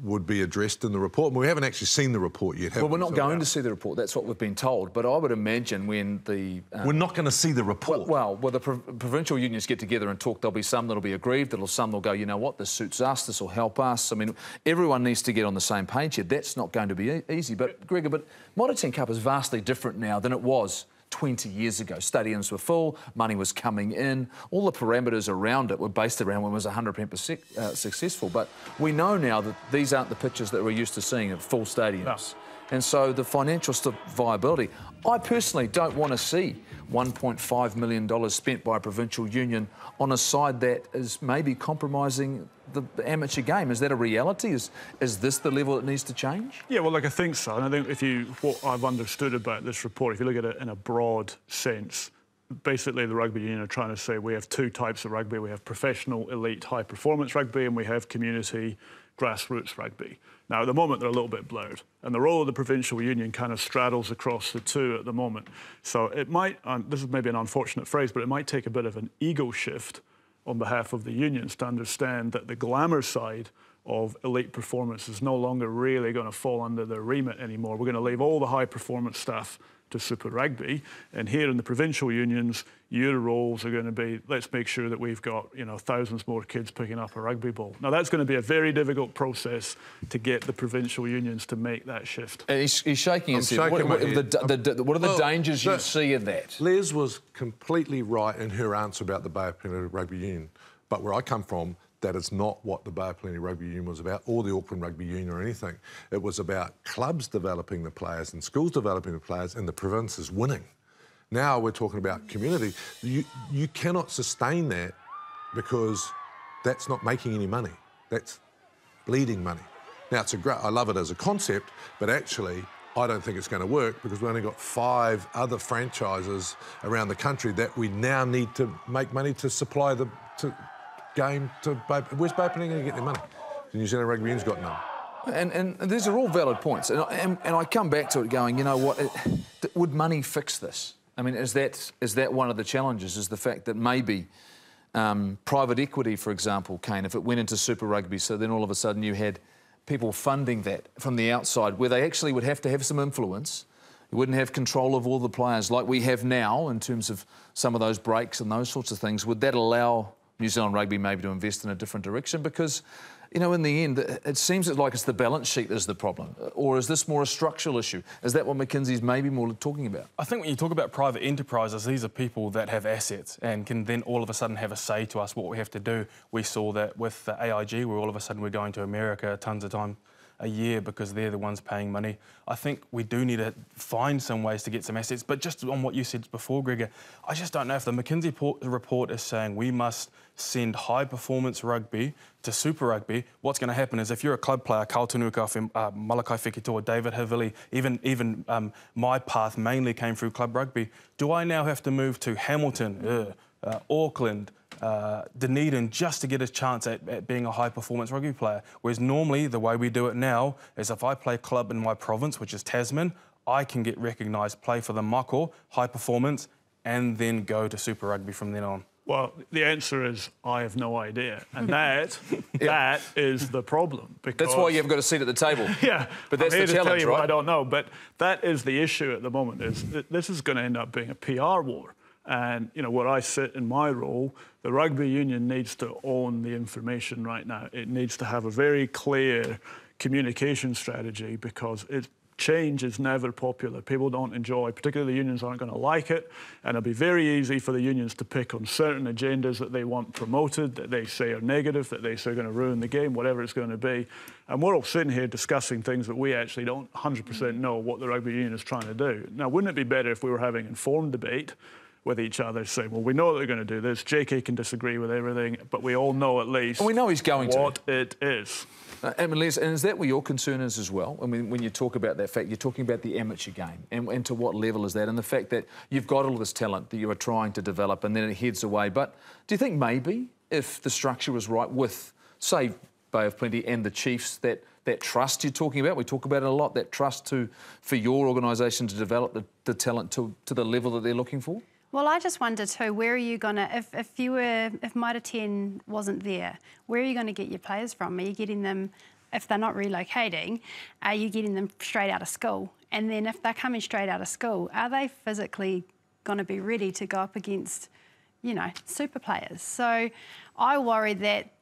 would be addressed in the report. We haven't actually seen the report yet, have we? Well, we're not going to see the report. That's what we've been told. But I would imagine when the... we're not going to see the report. Well, the provincial unions get together and talk. There'll be some that'll be aggrieved. Some that'll go, you know what, this suits us, this will help us. I mean, everyone needs to get on the same page here. That's not going to be easy. But, Gregor, Mitre 10 Cup is vastly different now than it was 20 years ago. Stadiums were full, money was coming in, all the parameters around it were based around when it was 100% successful. But we know now that these aren't the pitches that we're used to seeing at full stadiums. No. And so the financial viability, I personally don't want to see $1.5 million spent by a provincial union on a side that is maybe compromising the amateur game? Is that a reality? Is this the level that needs to change? Yeah, well, I think so. And I think what I've understood about this report, if you look at it in a broad sense, basically the rugby union are trying to say we have two types of rugby. We have professional, elite, high-performance rugby, and we have community, grassroots rugby. Now, at the moment, they're a little bit blurred, and the role of the provincial union kind of straddles across the two at the moment. So it might, this is maybe an unfortunate phrase, but it might take a bit of an ego shift on behalf of the unions to understand that the glamour side of elite performance is no longer really going to fall under their remit anymore. We're going to leave all the high-performance stuff to Super Rugby, and here in the provincial unions, your roles are going to be, let's make sure that we've got, you know, thousands more kids picking up a rugby ball. Now, that's going to be a very difficult process to get the provincial unions to make that shift. He's shaking his head. What are the dangers you see in that? Les was completely right in her answer about the Bay of Plenty Rugby Union, but where I come from, that is not what the Bay of Plenty Rugby Union was about, or the Auckland Rugby Union or anything. It was about clubs developing the players and schools developing the players and the provinces winning. Now we're talking about community. You cannot sustain that because that's not making any money. That's bleeding money. Now, I love it as a concept, but actually I don't think it's going to work because we've only got 5 other franchises around the country that we now need to make money to supply the game to. Where's Bay of Plenty going to get their money? The New Zealand Rugby Union's got none. And these are all valid points. And I come back to it going, you know what, would money fix this? I mean, is that one of the challenges, is the fact that maybe private equity, for example, Kane, if it went into Super Rugby, so then all of a sudden you had people funding that from the outside, where they actually would have to have some influence. You wouldn't have control of all the players like we have now in terms of some of those breaks and those sorts of things. Would that allow New Zealand Rugby maybe to invest in a different direction? Because, you know, in the end, it seems like it's the balance sheet is the problem. Or is this more a structural issue? Is that what McKinsey's maybe more talking about? I think when you talk about private enterprises, these are people that have assets and can then all of a sudden have a say to us what we have to do. We saw that with the AIG, where all of a sudden we're going to America tons of time a year because they're the ones paying money. I think we do need to find some ways to get some assets. But just on what you said before, Gregor, I just don't know if the McKinsey report is saying we must send high-performance rugby to Super Rugby. What's going to happen is if you're a club player, Carl Tunuka, Malakai Fekitoa, David Havili, even my path mainly came through club rugby, do I now have to move to Hamilton, Auckland, Dunedin just to get a chance at being a high-performance rugby player? Whereas normally the way we do it now is if I play club in my province, which is Tasman, I can get recognised, play for the Mako, high performance, and then go to Super Rugby from then on. Well, the answer is I have no idea, and that is the problem. Because that's why you haven't got a seat at the table. Yeah, but that's I'm here the to challenge, tell you right? what I don't know, but that is the issue at the moment. Is that this is going to end up being a PR war. And, you know, where I sit in my role, the rugby union needs to own the information right now. It needs to have a very clear communication strategy because change is never popular. People don't enjoy, particularly the unions aren't going to like it, and it'll be very easy for the unions to pick on certain agendas that they want promoted, that they say are negative, that they say are going to ruin the game, whatever it's going to be. And we're all sitting here discussing things that we actually don't 100% know what the rugby union is trying to do. Now, wouldn't it be better if we were having informed debate with each other, saying, well, we know that they're going to do this, JK can disagree with everything, but we all know at least we know he's going what it is. And is that where your concern is as well? I mean, when you talk about that fact, you're talking about the amateur game, and to what level is that? And the fact that you've got all this talent that you are trying to develop and then it heads away. But do you think maybe if the structure was right with, say, Bay of Plenty and the Chiefs, that trust you're talking about, we talk about it a lot, that trust for your organisation to develop the talent to the level that they're looking for? Well, I just wonder too, where are you going to, if Mitre 10 wasn't there, where are you going to get your players from? Are you getting them, if they're not relocating, are you getting them straight out of school? And then if they're coming straight out of school, are they physically going to be ready to go up against, you know, super players? So I worry that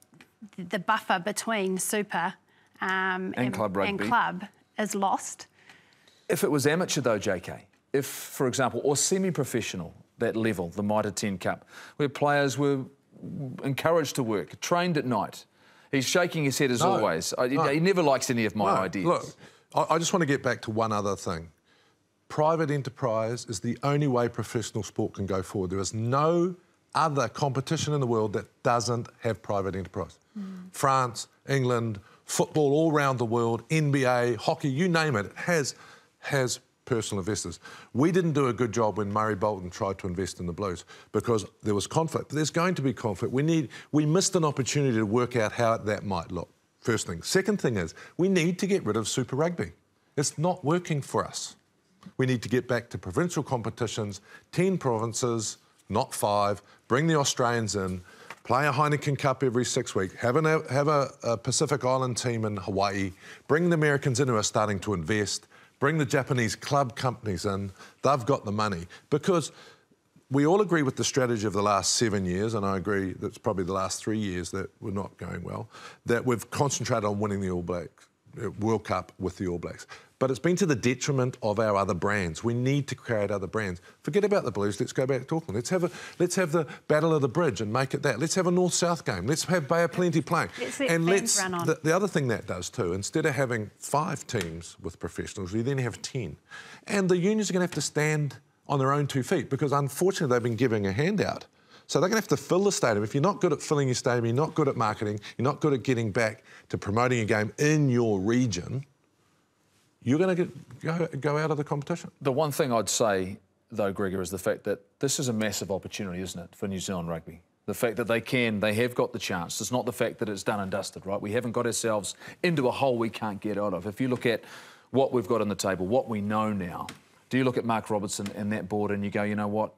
the buffer between super and club is lost. If it was amateur though, JK, if, for example, or semi-professional, that level, the Mitre 10 Cup, where players were encouraged to work, trained at night. He's shaking his head as always. He never likes any of my ideas. Look, I just want to get back to one other thing. Private enterprise is the only way professional sport can go forward. There is no other competition in the world that doesn't have private enterprise. France, England, football all around the world, NBA, hockey, you name it, it has personal investors. We didn't do a good job when Murray Bolton tried to invest in the Blues because there was conflict. There's going to be conflict. We missed an opportunity to work out how that might look. First thing. Second thing is we need to get rid of Super Rugby. It's not working for us. We need to get back to provincial competitions, 10 provinces, not 5, bring the Australians in, play a Heineken Cup every 6 weeks, have a Pacific Island team in Hawaii, bring the Americans in who are starting to invest, bring the Japanese club companies in. They've got the money. Because we all agree with the strategy of the last 7 years, and I agree that's probably the last 3 years that were not going well, that we've concentrated on winning the All Blacks, World Cup with the All Blacks. But it's been to the detriment of our other brands. We need to create other brands. Forget about the Blues. Let's go back to Auckland. Let's have the Battle of the Bridge and make it that. Let's have a North-South game. Let's have Bay of Plenty playing. The other thing that does too, instead of having 5 teams with professionals, we then have 10. And the unions are going to have to stand on their own 2 feet because unfortunately they've been giving a handout. So they're going to have to fill the stadium. If you're not good at filling your stadium, you're not good at marketing, you're not good at getting back to promoting a game in your region, you're going to go out of the competition. The one thing I'd say, though, Gregor, is the fact that this is a massive opportunity, isn't it, for New Zealand rugby? The fact that they have got the chance. It's not the fact that it's done and dusted, right? We haven't got ourselves into a hole we can't get out of. If you look at what we've got on the table, what we know now, do you look at Mark Robertson and that board and you go, you know what,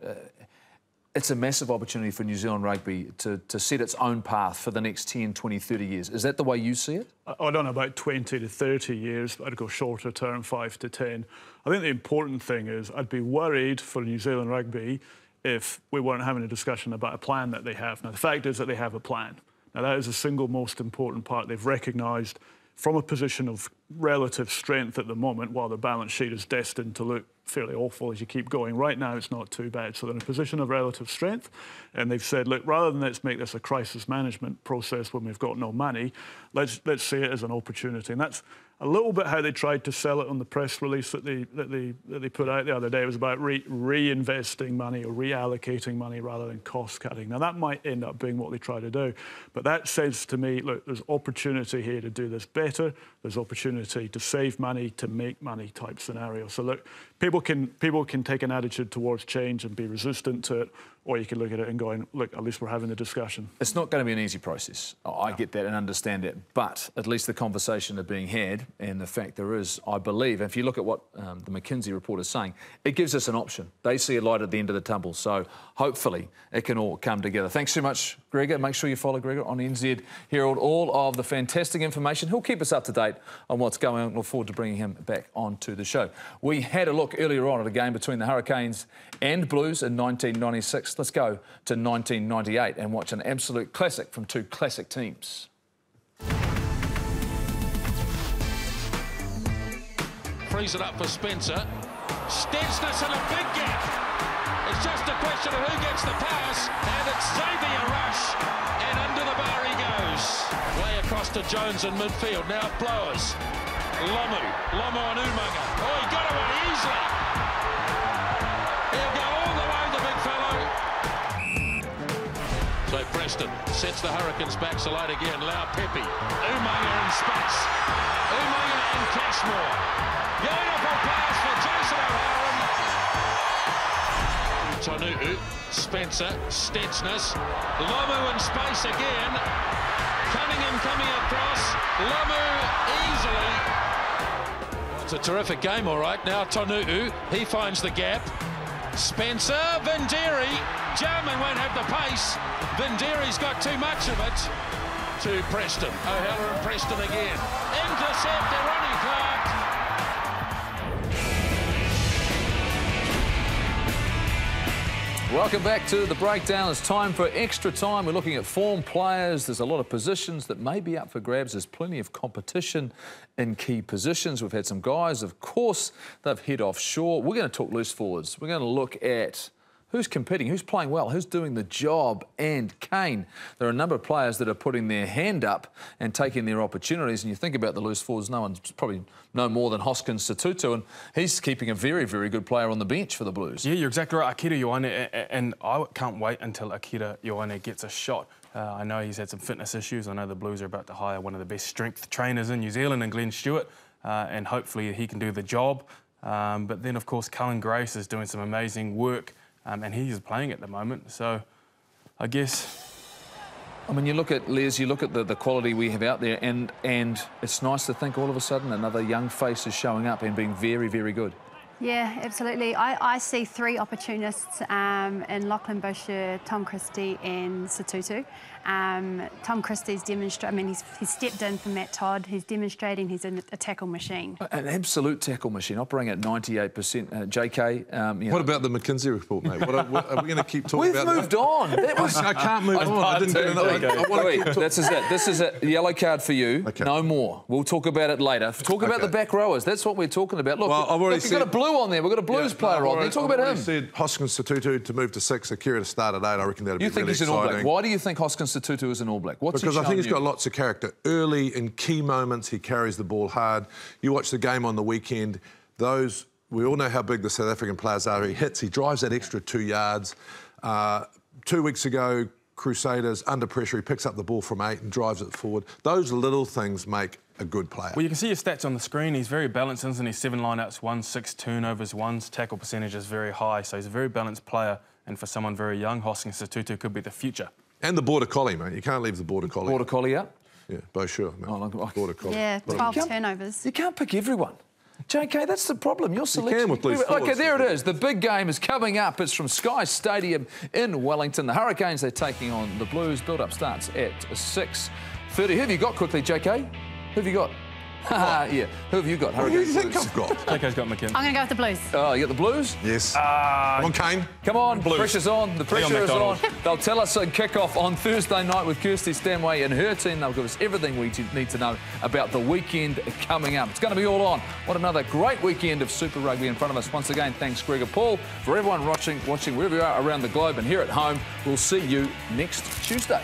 it's a massive opportunity for New Zealand rugby to set its own path for the next 10, 20, 30 years. Is that the way you see it? I don't know about 20 to 30 years, but I'd go shorter term, 5 to 10. I think the important thing is I'd be worried for New Zealand rugby if we weren't having a discussion about a plan that they have. Now, the fact is that they have a plan. Now, that is the single most important part. They've recognised from a position of relative strength at the moment, while the balance sheet is destined to look fairly awful as you keep going. Right now, it's not too bad. So they're in a position of relative strength, and they've said, look, rather than let's make this a crisis management process when we've got no money, let's see it as an opportunity. And that's a little bit how they tried to sell it on the press release that they put out the other day. It was about reinvesting money or reallocating money rather than cost cutting. Now, that might end up being what they try to do, but that says to me, look, there's opportunity here to do this better. There's opportunity to save money, to make money type scenario. So look, people can take an attitude towards change and be resistant to it, or you can look at it and go, look, at least we're having the discussion. It's not going to be an easy process. I get that and understand that, but at least the conversation are being had, and the fact there is, I believe, if you look at what the McKinsey report is saying, it gives us an option. They see a light at the end of the tunnel, so hopefully it can all come together. Thanks so much, Gregor. Make sure you follow Gregor on NZ Herald. All of the fantastic information. He'll keep us up to date on what's going on. Look forward to bringing him back onto the show. We had a look earlier on at a game between the Hurricanes and Blues in 1996. Let's go to 1998 and watch an absolute classic from 2 classic teams. Frees it up for Spencer. Stensness in a big gap. It's just a question of who gets the pass, and it's Xavier Rush, and under the bar he goes. Way across to Jones in midfield. Now Blowers. Lomu on Umaga. Oh, he got away easily. He'll go all the way, the big fellow. So Preston sets the Hurricanes back so late again. Lau Pepe. Umaga in space. Umaga and Cashmore. Beautiful pass for Jason Holland. Tonu'u, Spencer, Stensness. Lomu in space again. Cunningham coming across. Lomu easily. It's a terrific game, all right. Now Tonu'u, he finds the gap. Spencer, Vindiri. Jarman won't have the pace. Vindiri's got too much of it. To Preston. O'Hara and Preston again. Intercept, Ronnie Clark. Welcome back to The Breakdown. It's time for extra time. We're looking at form players. There's a lot of positions that may be up for grabs. There's plenty of competition in key positions. We've had some guys, of course, they've head offshore. We're going to talk loose forwards. We're going to look at who's competing, who's playing well, who's doing the job. And Kane, there are a number of players that are putting their hand up and taking their opportunities. And you think about the loose forwards, no one's probably no more than Hoskins Satutu, and he's keeping a very, very good player on the bench for the Blues. Yeah, you're exactly right, Akira Ioane, and I can't wait until Akira Ioane gets a shot. I know he's had some fitness issues. I know the Blues are about to hire one of the best strength trainers in New Zealand, in Glenn Stewart, and hopefully he can do the job. But then, of course, Cullen Grace is doing some amazing work, and he's playing at the moment. So I guess... I mean, you look at, Les, you look at the quality we have out there, and it's nice to think all of a sudden another young face is showing up and being very, very good. Yeah, absolutely. I see three opportunists in Lachlan Boucher, Tom Christie and Tutu. Tom Christie's demonstrated, I mean, he's stepped in for Matt Todd. He's demonstrating he's a tackle machine. An absolute tackle machine, operating at 98%. JK... what about the McKinsey report, mate? Are we going to keep talking about that? We've moved on. That was... I can't move on. I didn't get enough. This is it. This is a yellow card for you. Okay. No more. We'll talk about it later. Talk about the back rowers. That's what we're talking about. Look, well, I've already we've got a blue on there. We've got a Blues player on there. Talk about him. I said Hoskins Tutu to move to 6, Akira to start at 8. I reckon that'd be really exciting. You think he's an All Black? Why do you think Hoskins Tutu is an All Black? Because I think he's got lots of character. Early in key moments, he carries the ball hard. You watch the game on the weekend, we all know how big the South African players are. He hits, he drives that extra 2 yards. 2 weeks ago, Crusaders, under pressure, he picks up the ball from 8 and drives it forward. Those little things make a good player. Well, you can see his stats on the screen. He's very balanced, isn't he? 7 lineouts, 1, 6 turnovers, 1 tackle percentage is very high. So he's a very balanced player. And for someone very young, Hoskins Tutu could be the future. And the Border Collie, mate. You can't leave the Border Collie. Border Collie out? Yeah, Boucher. Border Collie. Yeah, 12 turnovers. You can't pick everyone. JK, that's the problem. Your selection. You can with Blues forwards. Okay, there it is. The big game is coming up. It's from Sky Stadium in Wellington. The Hurricanes, they're taking on the Blues. Build-up starts at 6:30. Who have you got quickly, JK? Who have you got? Yeah. Who have you got? Who do you think I've got? JK's got McKinnon. I'm going to go with the Blues. Oh, you got the Blues? Yes. Come on, Kane. Come on. Blues. Pressure's on. The pressure is on. They'll tell us a kick-off on Thursday night with Kirsty Stanway and her team. They'll give us everything we need to know about the weekend coming up. It's going to be all on. What another great weekend of Super Rugby in front of us. Once again, thanks, Gregor Paul. For everyone watching wherever you are around the globe and here at home, we'll see you next Tuesday.